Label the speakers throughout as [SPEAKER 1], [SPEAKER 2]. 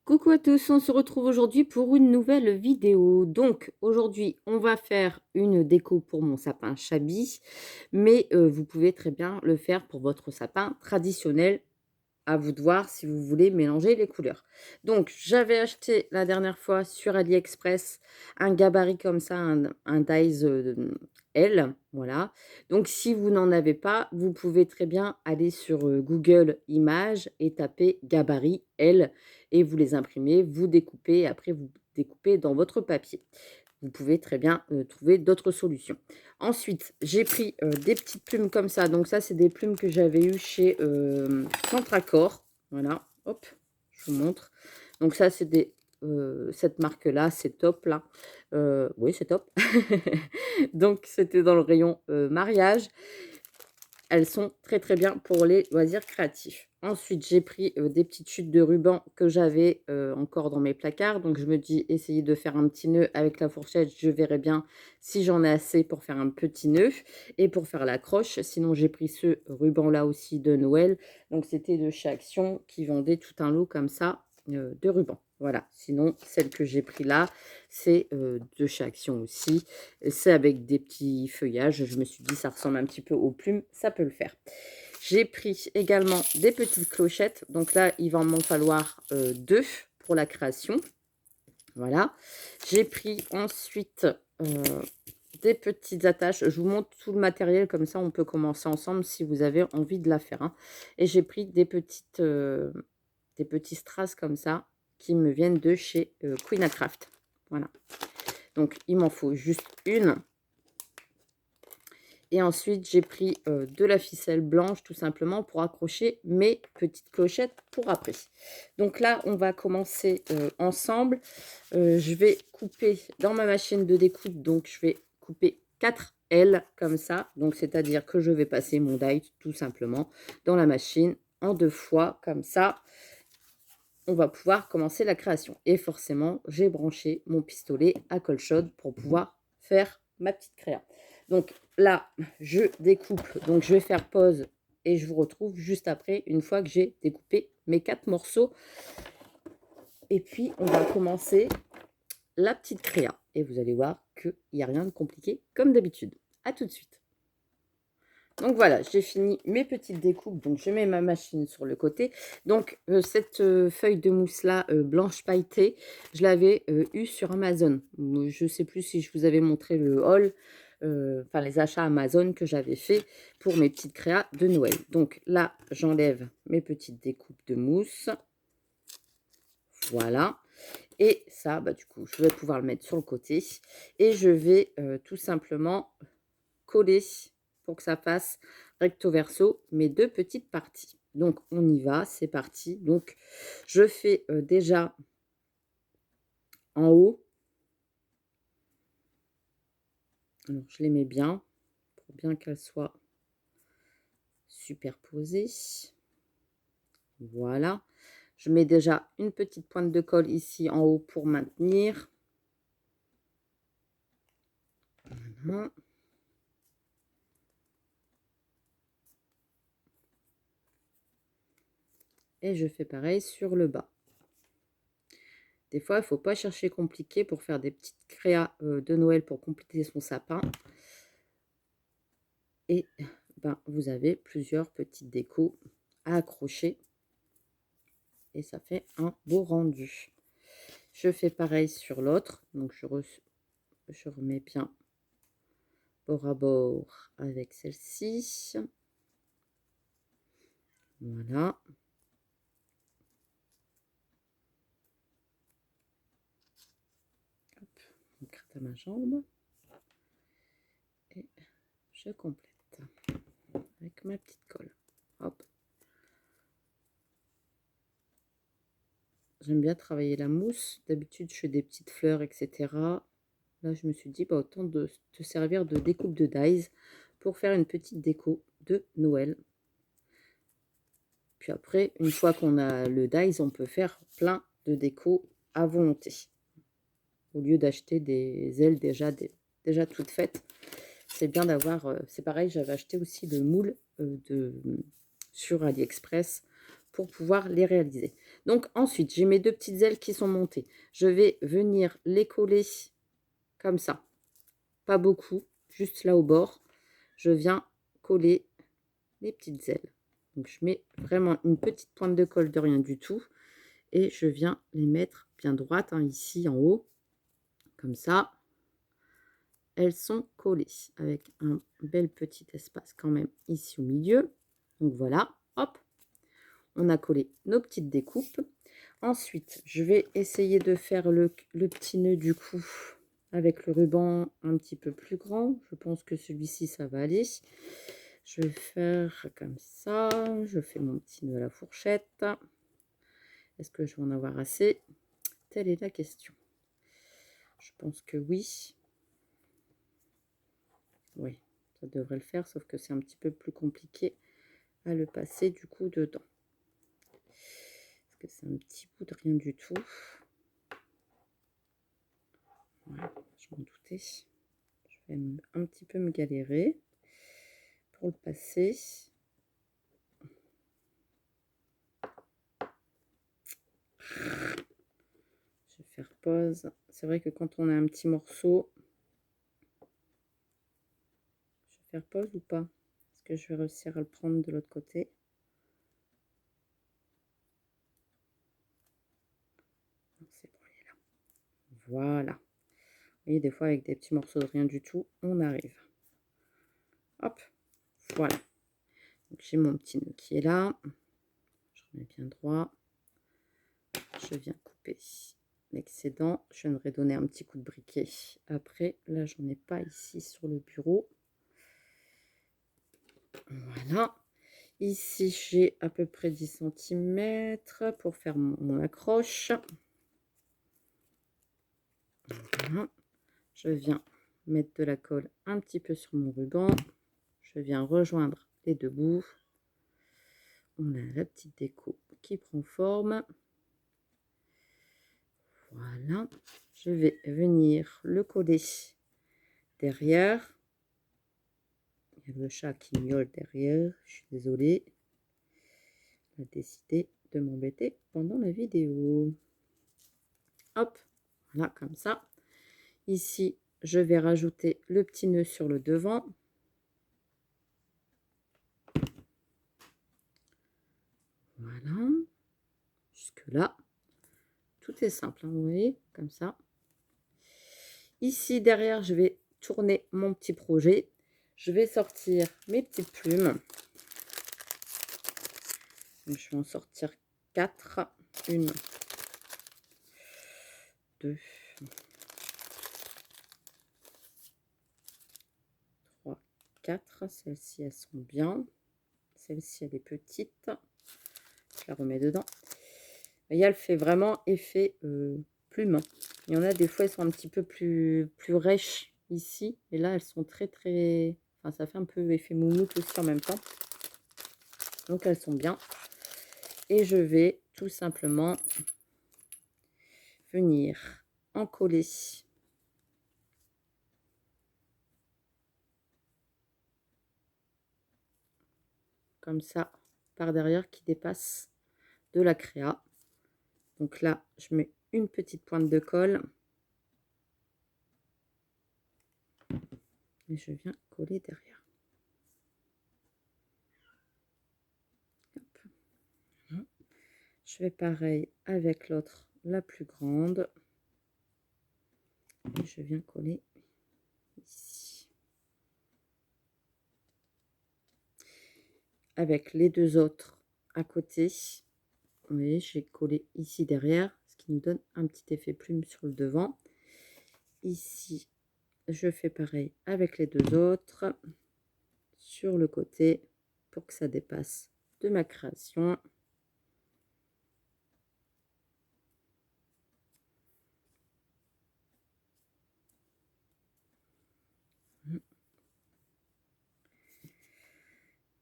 [SPEAKER 1] Coucou à tous, on se retrouve aujourd'hui pour une nouvelle vidéo. Donc aujourd'hui, on va faire une déco pour mon sapin Chabi, mais vous pouvez très bien le faire pour votre sapin traditionnel. À vous de voir si vous voulez mélanger les couleurs. Donc j'avais acheté la dernière fois sur AliExpress un gabarit comme ça, un dies L, voilà. Donc si vous n'en avez pas, vous pouvez très bien aller sur Google Images et taper gabarit L et vous les imprimez, vous découpez et après vous découpez dans votre papier. Vous pouvez très bien trouver d'autres solutions. Ensuite, j'ai pris des petites plumes comme ça. Donc ça, c'est des plumes que j'avais eues chez Centracor. Voilà, hop, je vous montre. Donc ça, c'est des cette marque-là, c'est top là. Oui, c'est top. Donc c'était dans le rayon mariage. Elles sont très, très bien pour les loisirs créatifs. Ensuite, j'ai pris, des petites chutes de ruban que j'avais, encore dans mes placards. Donc je me dis: «Essayer de faire un petit nœud avec la fourchette, je verrai bien si j'en ai assez pour faire un petit nœud et pour faire l'accroche». Sinon, j'ai pris ce ruban-là aussi de Noël. Donc c'était de chez Action qui vendait tout un lot comme ça, de rubans. Voilà. Sinon, celle que j'ai pris là, c'est, de chez Action aussi. C'est avec des petits feuillages. Je me suis dit: «Ça ressemble un petit peu aux plumes, ça peut le faire». J'ai pris également des petites clochettes. Donc là, il va m'en falloir 2 pour la création. Voilà. J'ai pris ensuite des petites attaches. Je vous montre tout le matériel, comme ça on peut commencer ensemble si vous avez envie de la faire, hein. Et j'ai pris des petits strass comme ça qui me viennent de chez Queen Craft. Voilà. Donc il m'en faut juste une. Et ensuite, j'ai pris de la ficelle blanche tout simplement pour accrocher mes petites clochettes pour après. Donc là, on va commencer ensemble. Je vais couper dans ma machine de découpe. Donc, je vais couper 4 L comme ça. Donc, c'est-à-dire que je vais passer mon die tout simplement dans la machine en 2 fois comme ça. On va pouvoir commencer la création. Et forcément, j'ai branché mon pistolet à colle chaude pour pouvoir faire ma petite créa. Donc là, je découpe. Donc je vais faire pause et je vous retrouve juste après, une fois que j'ai découpé mes 4 morceaux. Et puis, on va commencer la petite créa. Et vous allez voir qu'il n'y a rien de compliqué comme d'habitude. À tout de suite. Donc voilà, j'ai fini mes petites découpes. Donc je mets ma machine sur le côté. Donc cette feuille de mousse là, blanche pailletée, je l'avais eue sur Amazon. Je ne sais plus si je vous avais montré le haul, enfin les achats Amazon que j'avais fait pour mes petites créas de Noël. Donc là, j'enlève mes petites découpes de mousse. Voilà. Et ça, bah, du coup, je vais pouvoir le mettre sur le côté. Et je vais tout simplement coller pour que ça fasse recto verso mes 2 petites parties. Donc on y va, c'est parti. Donc je fais déjà en haut. Alors je les mets bien pour bien qu'elles soient superposées. Voilà. Je mets déjà une petite pointe de colle ici en haut pour maintenir. Voilà. Et je fais pareil sur le bas. Des fois, il ne faut pas chercher compliqué pour faire des petites créas de Noël pour compléter son sapin. Et ben, vous avez plusieurs petites décos à accrocher. Et ça fait un beau rendu. Je fais pareil sur l'autre. Donc, je remets bien bord à bord avec celle-ci. Voilà. Hop, on gratte à ma jambe. Et je complète avec ma petite colle. Hop. J'aime bien travailler la mousse. D'habitude, je fais des petites fleurs, etc. Là, je me suis dit, bah, autant de te servir de découpe de dies pour faire une petite déco de Noël. Puis après, une fois qu'on a le dies, on peut faire plein de déco à volonté. Au lieu d'acheter des ailes déjà toutes faites, c'est bien d'avoir... c'est pareil, j'avais acheté aussi le moule sur AliExpress pour pouvoir les réaliser. Donc ensuite, j'ai mes 2 petites ailes qui sont montées. Je vais venir les coller comme ça. Pas beaucoup, juste là au bord. Je viens coller les petites ailes. Donc je mets vraiment une petite pointe de colle de rien du tout. Et je viens les mettre bien droites, hein, ici en haut. Comme ça. Elles sont collées avec un bel petit espace quand même ici au milieu. Donc voilà, hop, on a collé nos petites découpes. Ensuite, je vais essayer de faire le petit nœud du cou avec le ruban un petit peu plus grand. Je pense que celui-ci, ça va aller. Je vais faire comme ça. Je fais mon petit nœud à la fourchette. Est-ce que je vais en avoir assez? Telle est la question. Je pense que oui. Oui, ça devrait le faire, sauf que c'est un petit peu plus compliqué à le passer du coup dedans. Parce que c'est un petit bout de rien du tout. Voilà, je m'en doutais. Je vais un petit peu me galérer pour le passer. Je vais faire pause. C'est vrai que quand on a un petit morceau, je vais faire pause ou pas? Est-ce que je vais réussir à le prendre de l'autre côté? C'est bon, il est là. Voilà. Vous voyez, des fois, avec des petits morceaux de rien du tout, on arrive. Hop, voilà. Donc, j'ai mon petit nœud qui est là. Je remets bien droit. Je viens couper l'excédent. Je viendrai donner un petit coup de briquet après. Là, j'en ai pas ici sur le bureau. Voilà. Ici, j'ai à peu près 10 cm pour faire mon accroche. Voilà. Je viens mettre de la colle un petit peu sur mon ruban. Je viens rejoindre les deux bouts. On a la petite déco qui prend forme. Voilà. Je vais venir le coller derrière. Il y a le chat qui miaule derrière. Je suis désolée. Il a décidé de m'embêter pendant la vidéo. Hop, voilà, comme ça. Ici, je vais rajouter le petit nœud sur le devant. Voilà. Jusque-là. Tout est simple, hein, vous voyez, comme ça. Ici, derrière, je vais tourner mon petit projet. Je vais sortir mes petites plumes. Donc, je vais en sortir 4. 1, 2, 3, 4. Celles-ci, elles sont bien. Celle-ci, elle est petite. Je la remets dedans. Et elle fait vraiment effet plume. Il y en a des fois, elles sont un petit peu plus rêches ici. Et là, elles sont très, très... Enfin, ça fait un peu effet moumoute aussi en même temps. Donc, elles sont bien. Et je vais tout simplement venir en coller. Comme ça, par derrière, qui dépasse de la créa. Donc là, je mets une petite pointe de colle. Et je viens coller derrière. Hop. Je fais pareil avec l'autre, la plus grande. Et je viens coller ici. Avec les deux autres à côté, vous voyez, j'ai collé ici derrière, ce qui nous donne un petit effet plume sur le devant. Ici, je fais pareil avec les deux autres sur le côté pour que ça dépasse de ma création.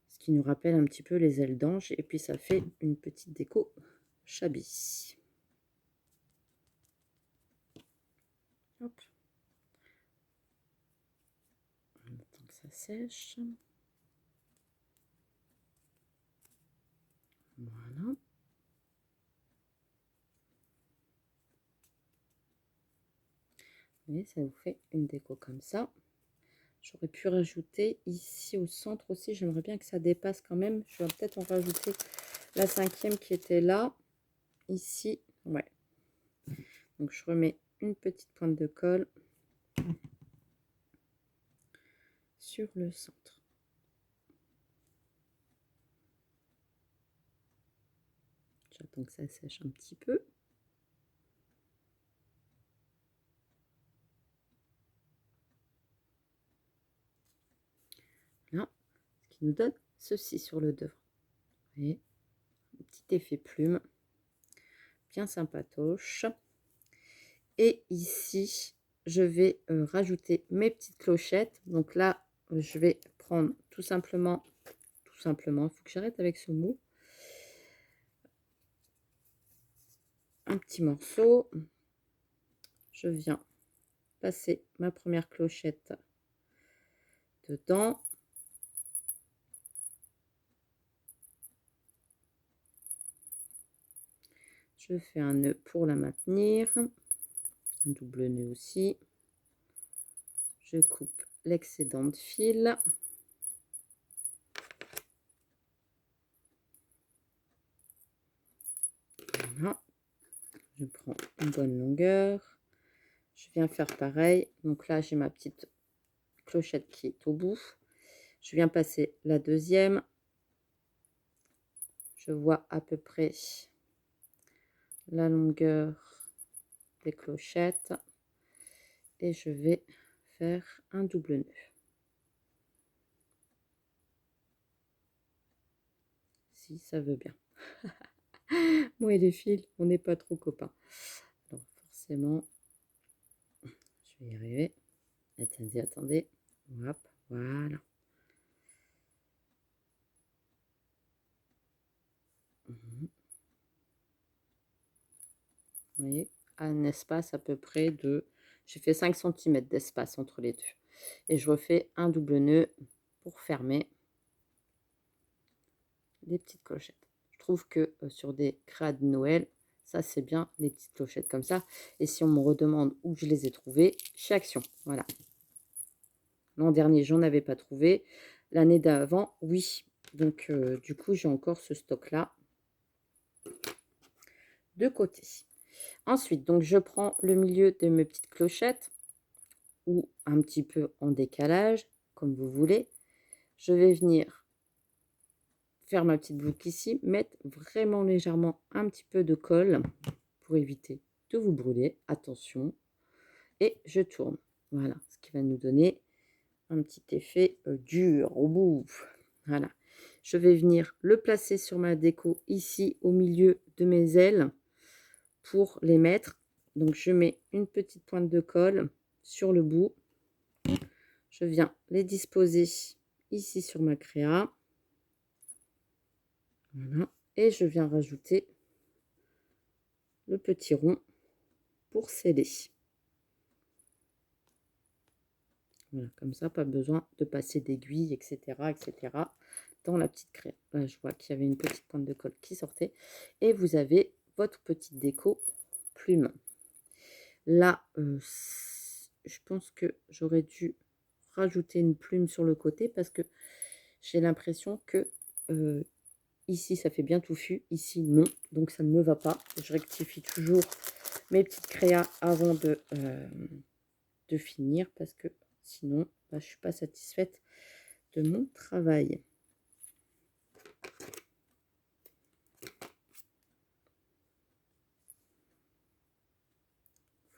[SPEAKER 1] Ce qui nous rappelle un petit peu les ailes d'ange, et puis ça fait une petite déco shabby. Hop. On attend que ça sèche. Voilà. Vous voyez, ça vous fait une déco comme ça. J'aurais pu rajouter ici au centre aussi. J'aimerais bien que ça dépasse quand même. Je vais peut-être en rajouter la 5e qui était là. Ici, ouais. Donc, je remets une petite pointe de colle sur le centre. J'attends que ça sèche un petit peu. Là, ce qui nous donne ceci sur le devant. Vous voyez, un petit effet plume, bien sympatoche. Et ici, je vais rajouter mes petites clochettes. Donc là, je vais prendre tout simplement, il faut que j'arrête avec ce mot, un petit morceau. Je viens passer ma première clochette dedans. Je fais un nœud pour la maintenir, un double nœud aussi. Je coupe l'excédent de fil. Voilà. Je prends une bonne longueur. Je viens faire pareil. Donc là, j'ai ma petite clochette qui est au bout. Je viens passer la deuxième. Je vois à peu près la longueur des clochettes. Et je vais faire un double nœud. Si ça veut bien. Moi et les fils, on n'est pas trop copains. Alors forcément, je vais y arriver. Attendez, attendez. Hop, voilà. Vous voyez, un espace à peu près de... J'ai fait 5 cm d'espace entre les deux. Et je refais un double nœud pour fermer les petites clochettes. Je trouve que sur des créas de Noël, ça c'est bien, les petites clochettes comme ça. Et si on me redemande où je les ai trouvées, chez Action. Voilà. L'an dernier, j'en avais pas trouvé. L'année d'avant, oui. Donc, du coup, j'ai encore ce stock-là de côté. Ensuite, donc, je prends le milieu de mes petites clochettes ou un petit peu en décalage, comme vous voulez. Je vais venir faire ma petite boucle ici, mettre vraiment légèrement un petit peu de colle pour éviter de vous brûler. Attention. Et je tourne. Voilà, ce qui va nous donner un petit effet dur au bout. Voilà. Je vais venir le placer sur ma déco ici au milieu de mes ailes pour les mettre. Donc je mets une petite pointe de colle sur le bout. Je viens les disposer ici sur ma créa. Voilà. Et je viens rajouter le petit rond pour sceller. Voilà, comme ça, pas besoin de passer d'aiguilles, etc., etc. dans la petite créa. Là, je vois qu'il y avait une petite pointe de colle qui sortait. Et vous avez votre petite déco plume. Là, je pense que j'aurais dû rajouter une plume sur le côté parce que j'ai l'impression que ici, ça fait bien touffu. Ici, non. Donc, ça ne me va pas. Je rectifie toujours mes petites créas avant de finir parce que sinon, bah, je ne suis pas satisfaite de mon travail.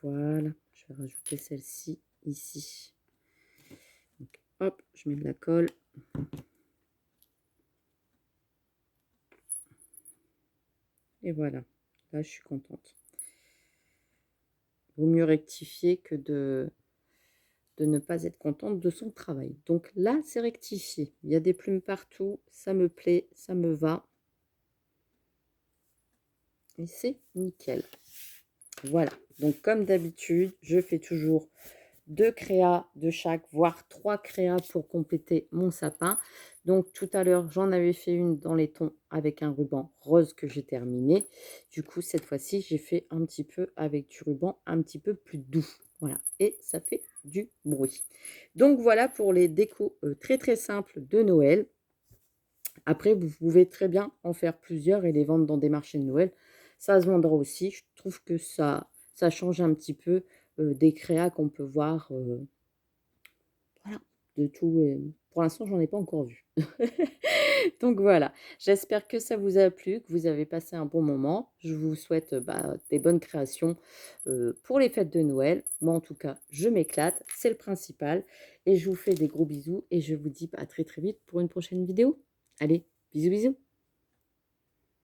[SPEAKER 1] Voilà, je vais rajouter celle-ci ici. Donc, hop, je mets de la colle. Et voilà, là je suis contente. Vaut mieux rectifier que de ne pas être contente de son travail. Donc là, c'est rectifié. Il y a des plumes partout, ça me plaît, ça me va. Et c'est nickel. Voilà, donc comme d'habitude, je fais toujours 2 créas de chaque, voire 3 créas pour compléter mon sapin. Donc tout à l'heure, j'en avais fait une dans les tons avec un ruban rose que j'ai terminé. Du coup, cette fois-ci, j'ai fait un petit peu avec du ruban un petit peu plus doux. Voilà, et ça fait du bruit. Donc voilà pour les décos, très, très simples de Noël. Après, vous pouvez très bien en faire plusieurs et les vendre dans des marchés de Noël. Ça se vendra aussi. Je trouve que ça change un petit peu, des créas qu'on peut voir, voilà, de tout et pour l'instant, j'en ai pas encore vu. Donc voilà, j'espère que ça vous a plu, que vous avez passé un bon moment. Je vous souhaite, bah, des bonnes créations, pour les fêtes de Noël. Moi, en tout cas, je m'éclate, c'est le principal et je vous fais des gros bisous et je vous dis, bah, à très, très vite pour une prochaine vidéo. Allez, bisous, bisous.